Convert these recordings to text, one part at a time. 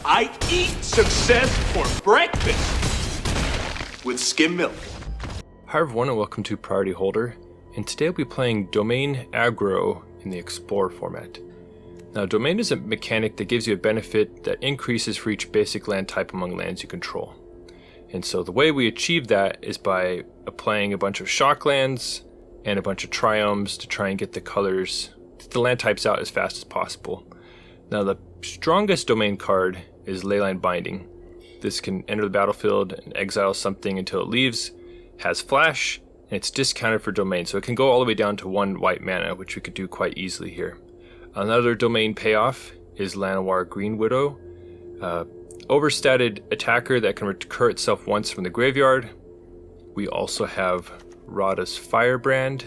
I eat success for breakfast with skim milk. Hi everyone and welcome to Priority Holder, and today I'll be playing Domain Aggro in the Explore format. Now, Domain is a mechanic that gives you a benefit that increases for each basic land type among lands you control. And so the way we achieve that is by applying a bunch of shock lands and a bunch of triomes to try and get the colors, the land types out as fast as possible. Now, the strongest Domain card is Leyline Binding. This can enter the battlefield and exile something until it leaves, has flash, and it's discounted for Domain, so it can go all the way down to 1 white mana, which we could do quite easily here. Another Domain payoff is Llanowar Greenwidow, overstated attacker that can recur itself once from the graveyard. We also have Radha's Firebrand.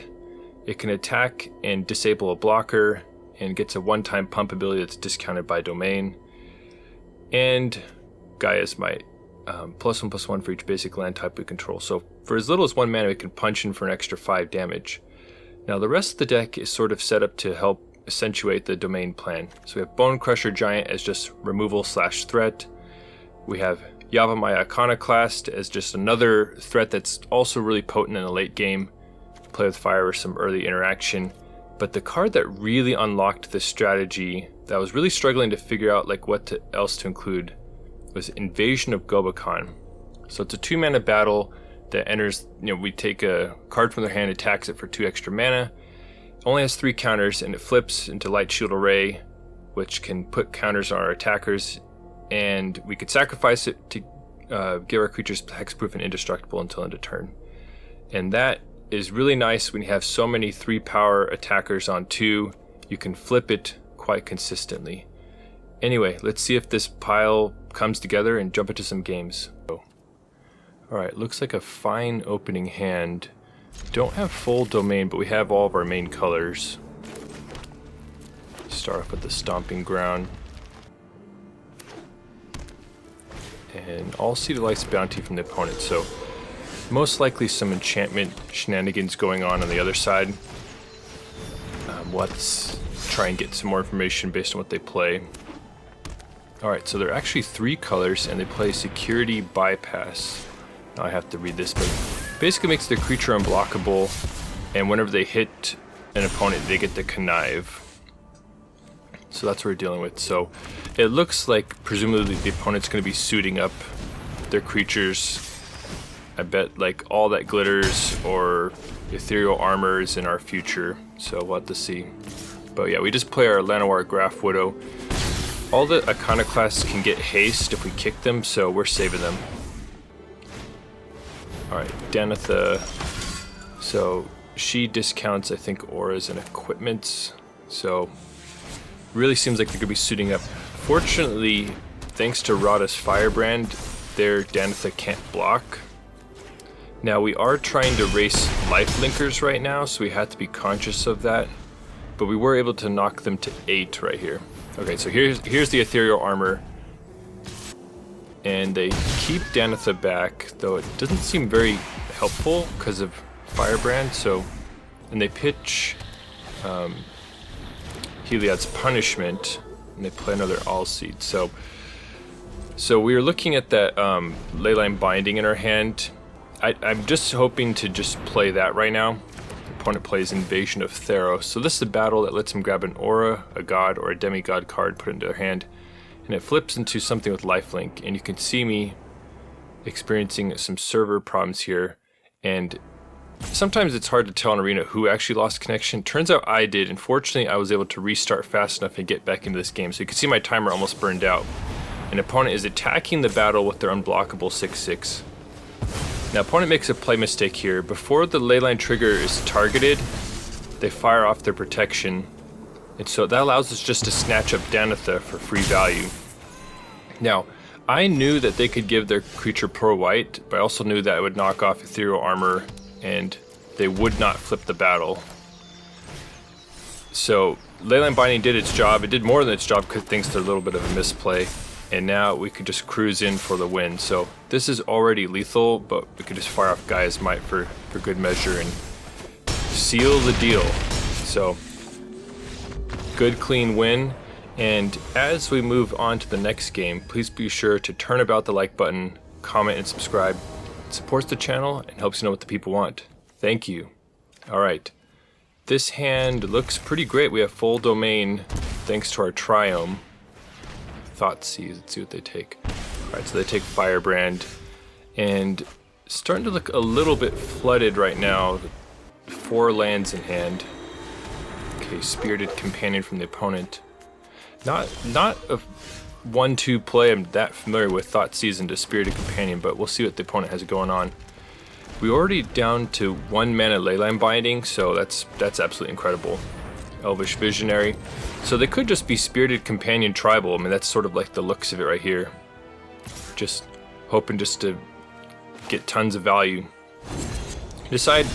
It can attack and disable a blocker and gets a one-time pump ability that's discounted by Domain. And Gaea's Might, +1/+1 for each basic land type we control. So for as little as 1 mana, we can punch in for an extra 5 damage. Now the rest of the deck is sort of set up to help accentuate the Domain plan. So we have Bonecrusher Giant as just removal/threat. We have Yavimaya Iconoclast as just another threat that's also really potent in the late game. Play with fire or some early interaction. But the card that really unlocked this strategy that I was really struggling to figure out else to include was Invasion of Gobakhan. So it's a 2 mana battle that enters, we take a card from their hand, attacks it for 2 extra mana. Only has 3 counters, and it flips into Light Shield Array, which can put counters on our attackers, and we could sacrifice it to give our creatures hexproof and indestructible until end of turn. And that is really nice when you have so many 3-power attackers on 2. You can flip it quite consistently. Anyway, let's see if this pile comes together and jump into some games. Alright, looks like a fine opening hand. Don't have full Domain, but we have all of our main colors. Start off with the Stomping Ground. And I'll see the Light's Bounty from the opponent, so most likely some enchantment shenanigans going on the other side. Let's try and get some more information based on what they play. Alright, so they're actually 3 colors, and they play Security Bypass. Now I have to read this, but basically makes the creature unblockable, and whenever they hit an opponent, they get to connive. So that's what we're dealing with. So it looks like presumably the opponent's going to be suiting up their creatures. I bet like all that glitters or ethereal armor is in our future, so we'll have to see. But yeah, we just play our Llanowar Greenwidow. All the Iconoclasts can get haste if we kick them, so we're saving them. Alright, Jegantha. So she discounts, I think, auras and equipments. So really seems like they're going to be suiting up. Fortunately, thanks to Radha's Firebrand, their Jegantha can't block. Now we are trying to race life linkers right now, so we have to be conscious of that. But we were able to knock them to 8 right here. Okay, so here's the ethereal armor. And they keep Jegantha back, though it doesn't seem very helpful because of Firebrand. So, and they pitch Heliod's Punishment, and they play another All-Seed. So we were looking at that Leyline Binding in our hand. I'm just hoping to just play that right now. The opponent plays Invasion of Theros. So this is a battle that lets him grab an aura, a god, or a demigod card, put it into their hand. And it flips into something with lifelink, and you can see me experiencing some server problems here, and sometimes it's hard to tell in Arena who actually lost connection. Turns out I did, and fortunately I was able to restart fast enough and get back into this game. So you can see my timer almost burned out. An opponent is attacking the battle with their unblockable 6/6. Now opponent makes a play mistake here. Before the Leyline trigger is targeted, they fire off their protection. And so that allows us just to snatch up Jegantha for free value. Now, I knew that they could give their creature pro white, but I also knew that it would knock off ethereal armor and they would not flip the battle. So Leyline Binding did its job. It did more than its job thanks to a little bit of a misplay. And now we could just cruise in for the win. So this is already lethal, but we could just fire off Gaea's Might for good measure and seal the deal. So good clean win. And as we move on to the next game, please be sure to turn about the like button, comment, and subscribe. It supports the channel and helps you know what the people want. Thank you. Alright. This hand looks pretty great. We have full domain thanks to our Triome. Thoughtseize, let's see what they take. Alright, so they take Firebrand. And starting to look a little bit flooded right now. 4 lands in hand. Okay, Spirited Companion from the opponent. Not a 1-2 play I'm that familiar with, Thoughtseize into Spirited Companion, but we'll see what the opponent has going on. We're already down to 1 mana Leyline Binding, so that's absolutely incredible. Elvish Visionary. So they could just be Spirited Companion Tribal. I mean, that's sort of like the looks of it right here. Just hoping just to get tons of value. Decide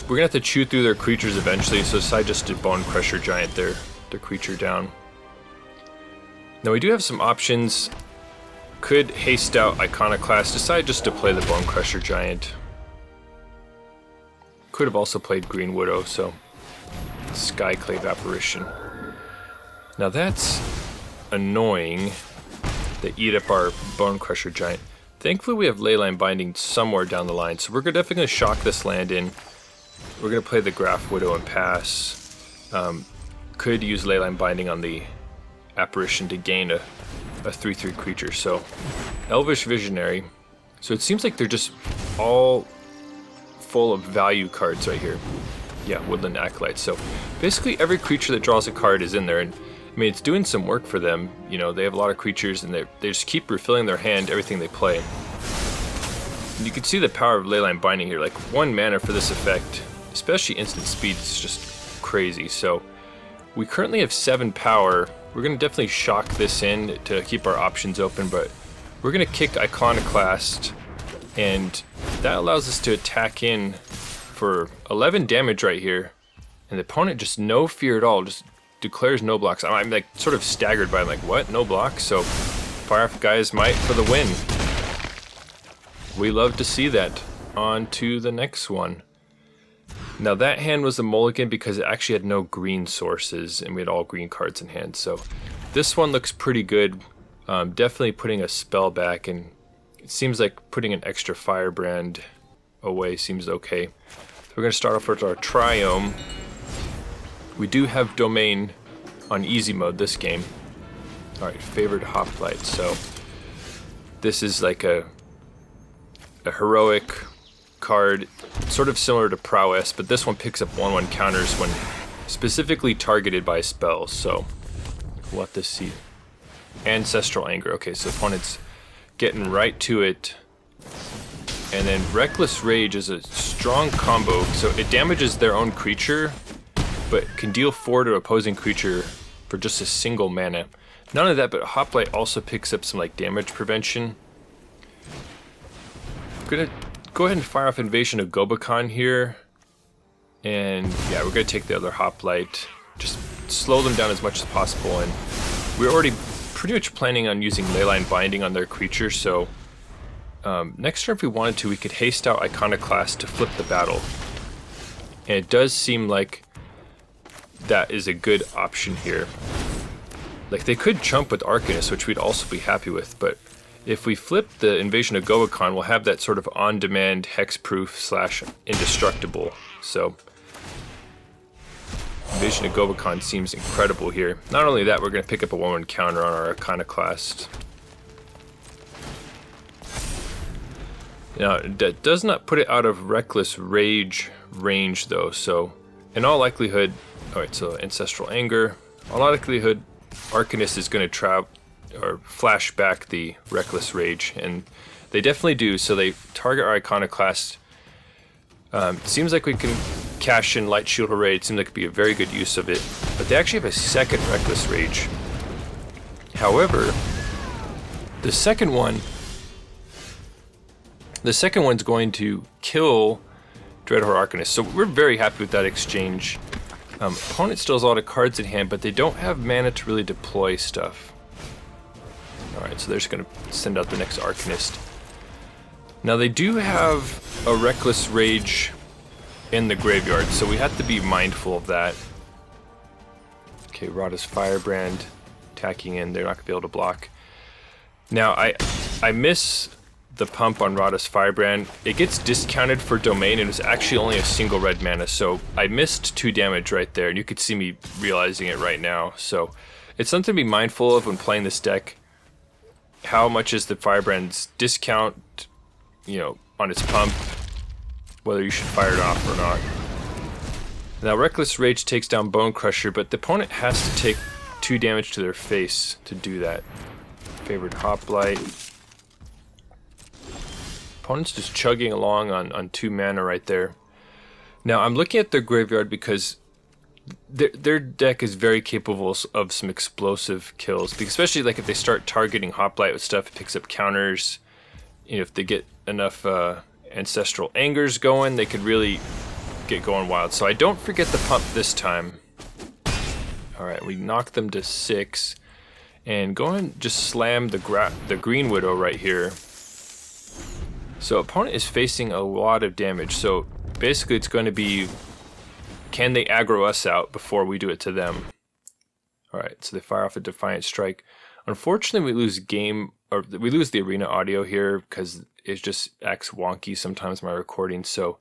we're gonna have to chew through their creatures eventually, so decide just to Bonecrusher Giant their creature down. Now we do have some options. Could haste out Iconoclast, decide just to play the Bonecrusher Giant. Could have also played Greenwidow, so Skyclave Apparition. Now that's annoying. They eat up our Bonecrusher Giant. Thankfully we have Leyline Binding somewhere down the line, so we're definitely going to shock this land in. We're going to play the Graf Widow and pass. Could use Leyline Binding on the Apparition to gain a 3/3 creature. So Elvish Visionary. So it seems like they're just all full of value cards right here. Yeah, Woodland Acolyte. So basically every creature that draws a card is in there, and I mean it's doing some work for them. You know, they have a lot of creatures and they just keep refilling their hand everything they play. And you can see the power of Leyline Binding here. Like 1 mana for this effect, especially instant speed, is just crazy. So we currently have 7 power. We're going to definitely shock this in to keep our options open, but we're going to kick Iconoclast, and that allows us to attack in for 11 damage right here. And the opponent just no fear at all, just declares no blocks. I'm like sort of staggered by it. I'm like, what? No blocks? So fire off Gaia's Might for the win. We love to see that. On to the next one. Now that hand was a mulligan because it actually had no green sources and we had all green cards in hand. So this one looks pretty good. Definitely putting a spell back, and it seems like putting an extra Firebrand away seems okay. So we're going to start off with our Triome. We do have Domain on easy mode this game. Alright, Favored Hoplite. So this is like a heroic card, sort of similar to Prowess, but this one picks up 1/1 counters when specifically targeted by spells. So we'll have to see. Ancestral Anger. Okay, so opponent's getting right to it. And then Reckless Rage is a strong combo, so it damages their own creature, but can deal 4 to opposing creature for just a single mana. None of that, but Hoplite also picks up some like damage prevention. I'm gonna go ahead and fire off Invasion of Gobakhan here. And yeah, we're gonna take the other Hoplite, just slow them down as much as possible. And we're already pretty much planning on using Leyline Binding on their creature, so next turn if we wanted to, we could haste out Iconoclast to flip the battle. And it does seem like that is a good option here. Like they could chump with Arcanist, which we'd also be happy with, but if we flip the Invasion of Gobakhan, we'll have that sort of on-demand hexproof / indestructible. So Invasion of Gobakhan seems incredible here. Not only that, we're going to pick up a 1/1 counter on our Iconoclast. Now, that does not put it out of Reckless Rage range though, so in all likelihood, alright, so Ancestral Anger, in all likelihood, Arcanist is going to flash back the Reckless Rage, and they definitely do. So they target our Iconoclast. Seems like we can cash in Light Shield Array. It seems like it'd be a very good use of it. But they actually have a second Reckless Rage. However, the second one's going to kill Dreadhorde Arcanist. So we're very happy with that exchange. Opponent still has a lot of cards in hand, but they don't have mana to really deploy stuff. Alright, so they're just going to send out the next Arcanist. Now they do have a Reckless Rage in the graveyard, so we have to be mindful of that. Okay, Radha's Firebrand. attacking in, they're not going to be able to block. Now, I miss the pump on Radha's Firebrand. It gets discounted for Domain, and it was actually only a single red mana, so I missed 2 damage right there, and you could see me realizing it right now. So it's something to be mindful of when playing this deck. How much is the Firebrand's discount, you know, on its pump, whether you should fire it off or not. Now, Reckless Rage takes down Bonecrusher, but the opponent has to take 2 damage to their face to do that. Favored Hoplite. Opponent's just chugging along on 2 mana right there. Now, I'm looking at their graveyard because their deck is very capable of some explosive kills, because especially like if they start targeting Hoplite with stuff, it picks up counters. You know, if they get enough Ancestral Angers going, they could really get going wild. So I don't forget the pump this time. Alright, we knock them to 6. And go ahead and just slam the Greenwidow right here. So opponent is facing a lot of damage. So basically it's going to be, can they aggro us out before we do it to them? Alright, so they fire off a Defiant Strike. Unfortunately, we lose the arena audio here because it just acts wonky sometimes my recording, so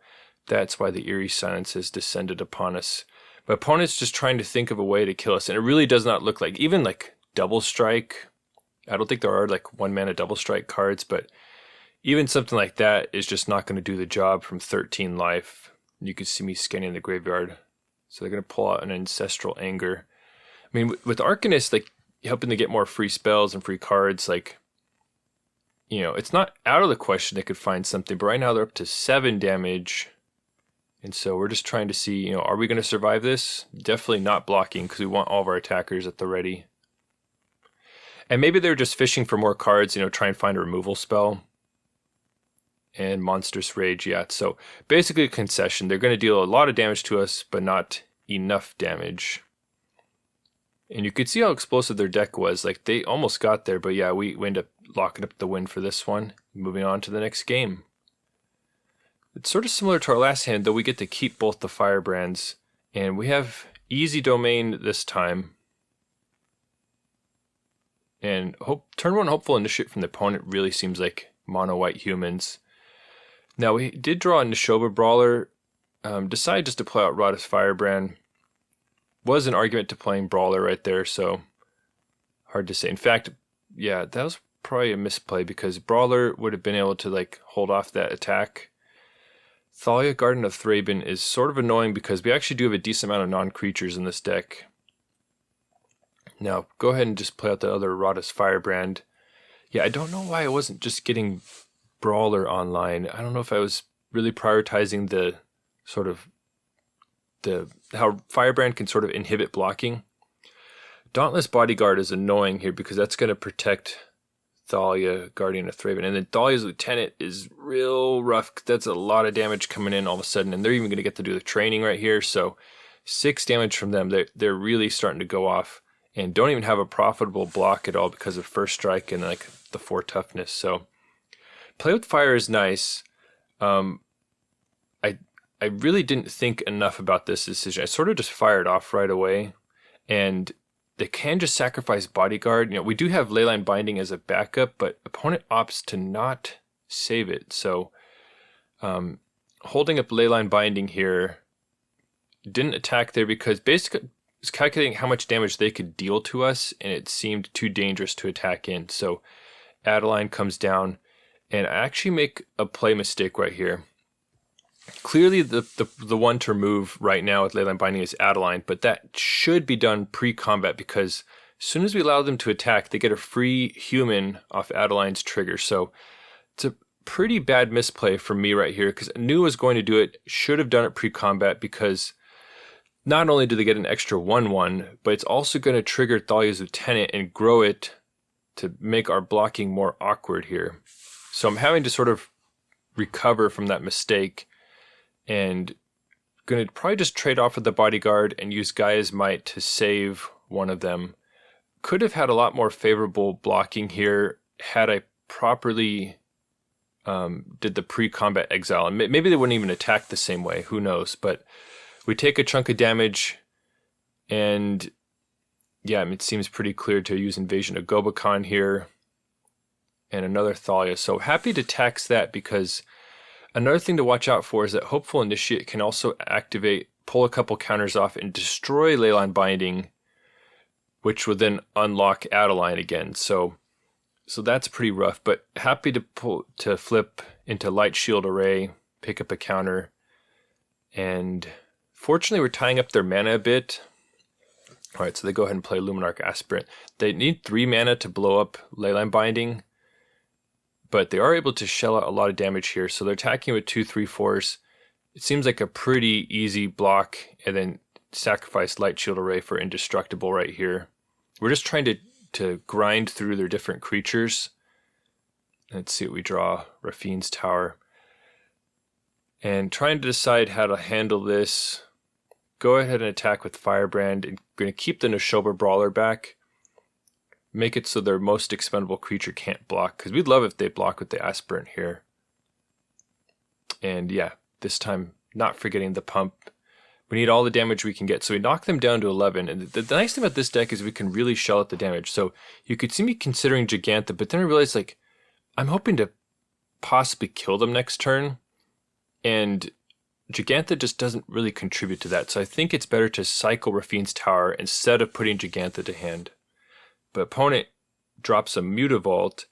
that's why the eerie silence has descended upon us. But opponent's just trying to think of a way to kill us, and it really does not look like, even like Double Strike, I don't think there are like 1 mana Double Strike cards, but even something like that is just not going to do the job from 13 life. You can see me scanning the graveyard. So they're going to pull out an Ancestral Anger. I mean, with Arcanist, like, helping to get more free spells and free cards, like, you know, it's not out of the question they could find something, but right now they're up to 7 damage. And so we're just trying to see, you know, are we going to survive this? Definitely not blocking, because we want all of our attackers at the ready. And maybe they're just fishing for more cards, you know, try and find a removal spell. And Monstrous Rage, yeah. So basically a concession. They're going to deal a lot of damage to us, but not enough damage. And you could see how explosive their deck was. Like, they almost got there, but yeah, we end up locking up the win for this one. Moving on to the next game. It's sort of similar to our last hand, though we get to keep both the Firebrands. And we have easy Domain this time. And turn 1 Hopeful Initiate from the opponent really seems like mono-white humans. Now, we did draw a Nishoba Brawler. Decided just to play out Radha's Firebrand. Was an argument to playing Brawler right there, so hard to say. In fact, yeah, that was probably a misplay because Brawler would have been able to like hold off that attack. Thalia, Garden of Thraben is sort of annoying because we actually do have a decent amount of non-creatures in this deck. Now, go ahead and just play out the other Radha's Firebrand. Yeah, I don't know why I wasn't just getting Brawler online. I don't know if I was really prioritizing the sort of how Firebrand can sort of inhibit blocking. Dauntless Bodyguard is annoying here because that's going to protect Thalia, Guardian of Thraben. And then Thalia's Lieutenant is real rough. That's a lot of damage coming in all of a sudden. And they're even going to get to do the training right here. So 6 damage from them. They're really starting to go off. And don't even have a profitable block at all because of First Strike and like the 4 toughness. So play with fire is nice. I really didn't think enough about this decision. I sort of just fired off right away. And they can just sacrifice Bodyguard. You know, we do have Leyline Binding as a backup, but opponent opts to not save it. So holding up Leyline Binding here, didn't attack there because basically it's calculating how much damage they could deal to us, and it seemed too dangerous to attack in. So Adeline comes down, and I actually make a play mistake right here. Clearly the one to remove right now with Leyline Binding is Adeline, but that should be done pre-combat because as soon as we allow them to attack, they get a free human off Adeline's trigger. So it's a pretty bad misplay from me right here because I knew I was going to do it, should have done it pre-combat because not only do they get an extra 1/1, but it's also going to trigger Thalia's Lieutenant and grow it to make our blocking more awkward here. So I'm having to sort of recover from that mistake. And going to probably just trade off with the Bodyguard and use Gaea's Might to save one of them. Could have had a lot more favorable blocking here had I properly did the pre-combat exile. And maybe they wouldn't even attack the same way, who knows. But we take a chunk of damage and yeah, I mean, it seems pretty clear to use Invasion of Gobakhan here. And another Thalia. So happy to tax that, because another thing to watch out for is that Hopeful Initiate can also activate, pull a couple counters off, and destroy Leyline Binding, which would then unlock Adeline again. So that's pretty rough, but happy to flip into Light Shield Array, pick up a counter, and fortunately we're tying up their mana a bit. Alright, so they go ahead and play Luminarch Aspirant. They need 3 mana to blow up Leyline Binding, but they are able to shell out a lot of damage here, so they're attacking with 2/3/4s. It seems like a pretty easy block, and then sacrifice Light Shield Array for Indestructible right here. We're just trying to grind through their different creatures. Let's see what we draw. Raffine's Tower. And trying to decide how to handle this. Go ahead and attack with Firebrand, and going to keep the Nishoba Brawler back. Make it so their most expendable creature can't block, because we'd love if they block with the Aspirant here. And yeah, this time not forgetting the pump. We need all the damage we can get, so we knock them down to 11. And the nice thing about this deck is we can really shell out the damage. So you could see me considering Jegantha, but then I realized, like, I'm hoping to possibly kill them next turn, and Jegantha just doesn't really contribute to that. So I think it's better to cycle Raffine's Tower instead of putting Jegantha to hand. But opponent drops a Mutavault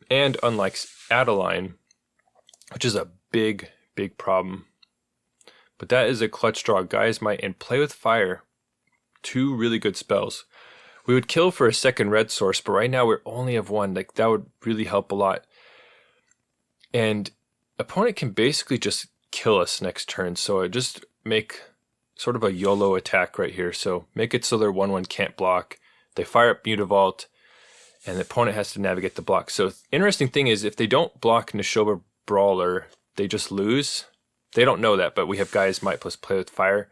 and unlikes Adeline, which is a big, big problem. But that is a clutch draw. Gaia's Might and Play with Fire. 2 really good spells. We would kill for a second red source, but right now we only have 1. Like, that would really help a lot. And opponent can basically just kill us next turn. So I just make sort of a YOLO attack right here. So make it so their 1/1 can't block. They fire up Mutavault, and the opponent has to navigate the block. So interesting thing is, if they don't block Nishoba Brawler, they just lose. They don't know that, but we have Gaia's Might plus Play with Fire.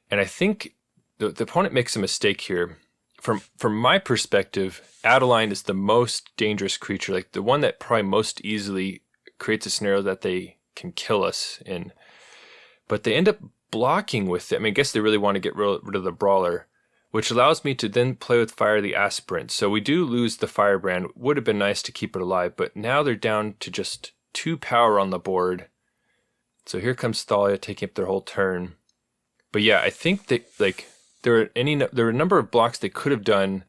And I think the opponent makes a mistake here. From my perspective, Adeline is the most dangerous creature, like the one that probably most easily creates a scenario that they can kill us in. But they end up blocking with it. I mean, I guess they really want to get rid of the Brawler, which allows me to then Play with Fire the Aspirant. So we do lose the Firebrand. Would have been nice to keep it alive, but now they're down to just 2 power on the board. So here comes Thalia taking up their whole turn. But yeah, I think that, like, there were a number of blocks they could have done,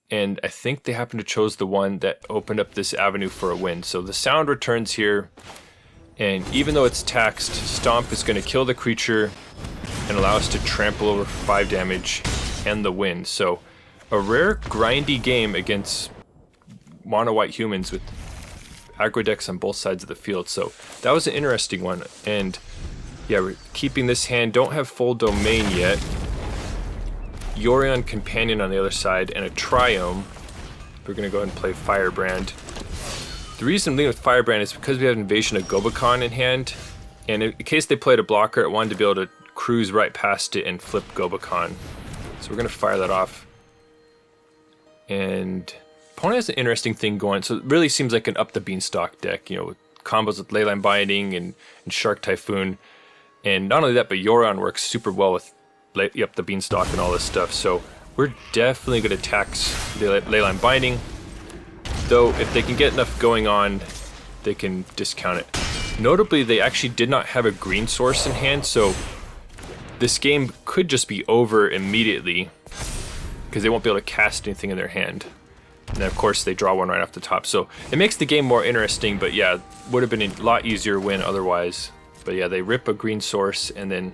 and I think they happened to chose the one that opened up this avenue for a win. So the Sound returns here, and even though it's taxed, Stomp is going to kill the creature and allow us to trample over 5 damage and the win. So a rare grindy game against mono white humans with aggro decks on both sides of the field. So that was an interesting one. And yeah, we're keeping this hand. Don't have full domain yet. Yorion Companion on the other side and a Triome. We're going to go ahead and play Firebrand. The reason I'm leading with Firebrand is because we have Invasion of Gobakhan in hand. And in case they played a blocker, I wanted to be able to cruise right past it and flip Gobakhan. So we're going to fire that off. And opponent has an interesting thing going. So it really seems like an Up the Beanstalk deck, you know, with combos with Leyline Binding and Shark Typhoon. And not only that, but Yorion works super well with Up the Beanstalk and all this stuff. So we're definitely going to tax the Leyline Binding. Though if they can get enough going on, they can discount it. Notably, they actually did not have a green source in hand, so this game could just be over immediately because they won't be able to cast anything in their hand. And then of course they draw one right off the top. So it makes the game more interesting, but yeah, would have been a lot easier win otherwise. But yeah, they rip a green source and then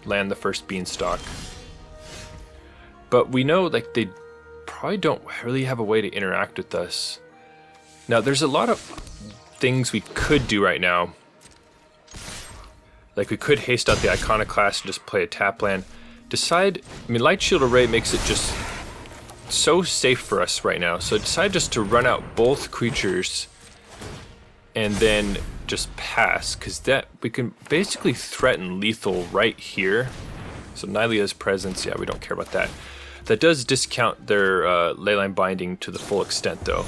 land the first Beanstalk. But we know, like, they probably don't really have a way to interact with us. Now there's a lot of things we could do right now. Like, we could haste out the Iconoclast and just play a tap land. I mean, Light Shield Array makes it just so safe for us right now. So decide just to run out both creatures and then just pass, because that we can basically threaten lethal right here. So Nylea's Presence, yeah, we don't care about that. That does discount their Leyline Binding to the full extent though.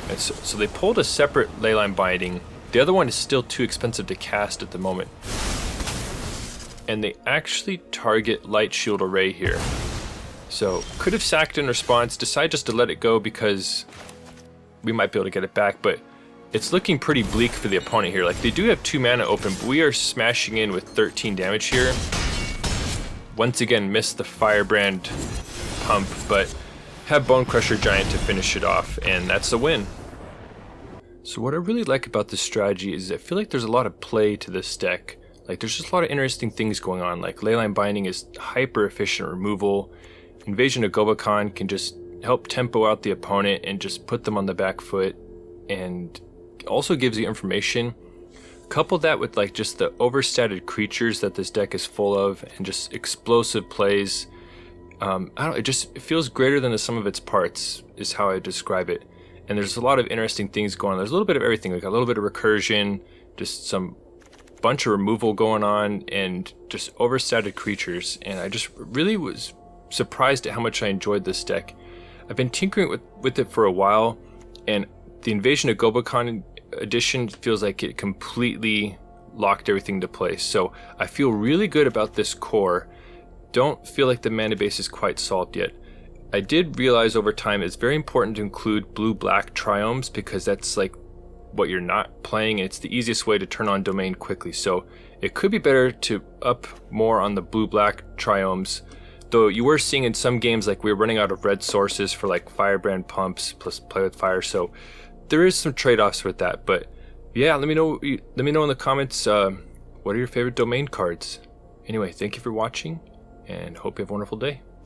And so they pulled a separate Leyline Binding. The other one is still too expensive to cast at the moment. And they actually target Light Shield Array here. So could have sacked in response, decide just to let it go because we might be able to get it back, but it's looking pretty bleak for the opponent here. Like, they do have 2 mana open, but we are smashing in with 13 damage here. Once again, missed the Firebrand pump, but have Bonecrusher Giant to finish it off, and that's a win. So what I really like about this strategy is I feel like there's a lot of play to this deck. Like, there's just a lot of interesting things going on. Like, Leyline Binding is hyper efficient removal. Invasion of Gobakhan can just help tempo out the opponent and just put them on the back foot, and also gives you information. Couple that with like just the overstated creatures that this deck is full of, and just explosive plays. I don't know, it feels greater than the sum of its parts is how I describe it. And there's a lot of interesting things going on. There's a little bit of everything, like a little bit of recursion, just some bunch of removal going on, and just overstated creatures. And I just really was surprised at how much I enjoyed this deck. I've been tinkering with it for a while, and the Invasion of Gobakhan edition feels like it completely locked everything into place. So I feel really good about this core. Don't feel like the mana base is quite solved yet. I did realize over time it's very important to include blue-black triomes, because that's like what you're not playing, and it's the easiest way to turn on domain quickly. So it could be better to up more on the blue-black triomes. Though you were seeing in some games like we were running out of red sources for like Firebrand pumps plus play with fire, so there is some trade-offs with that. But yeah, let me know in the comments what are your favorite domain cards. Anyway, thank you for watching, and hope you have a wonderful day.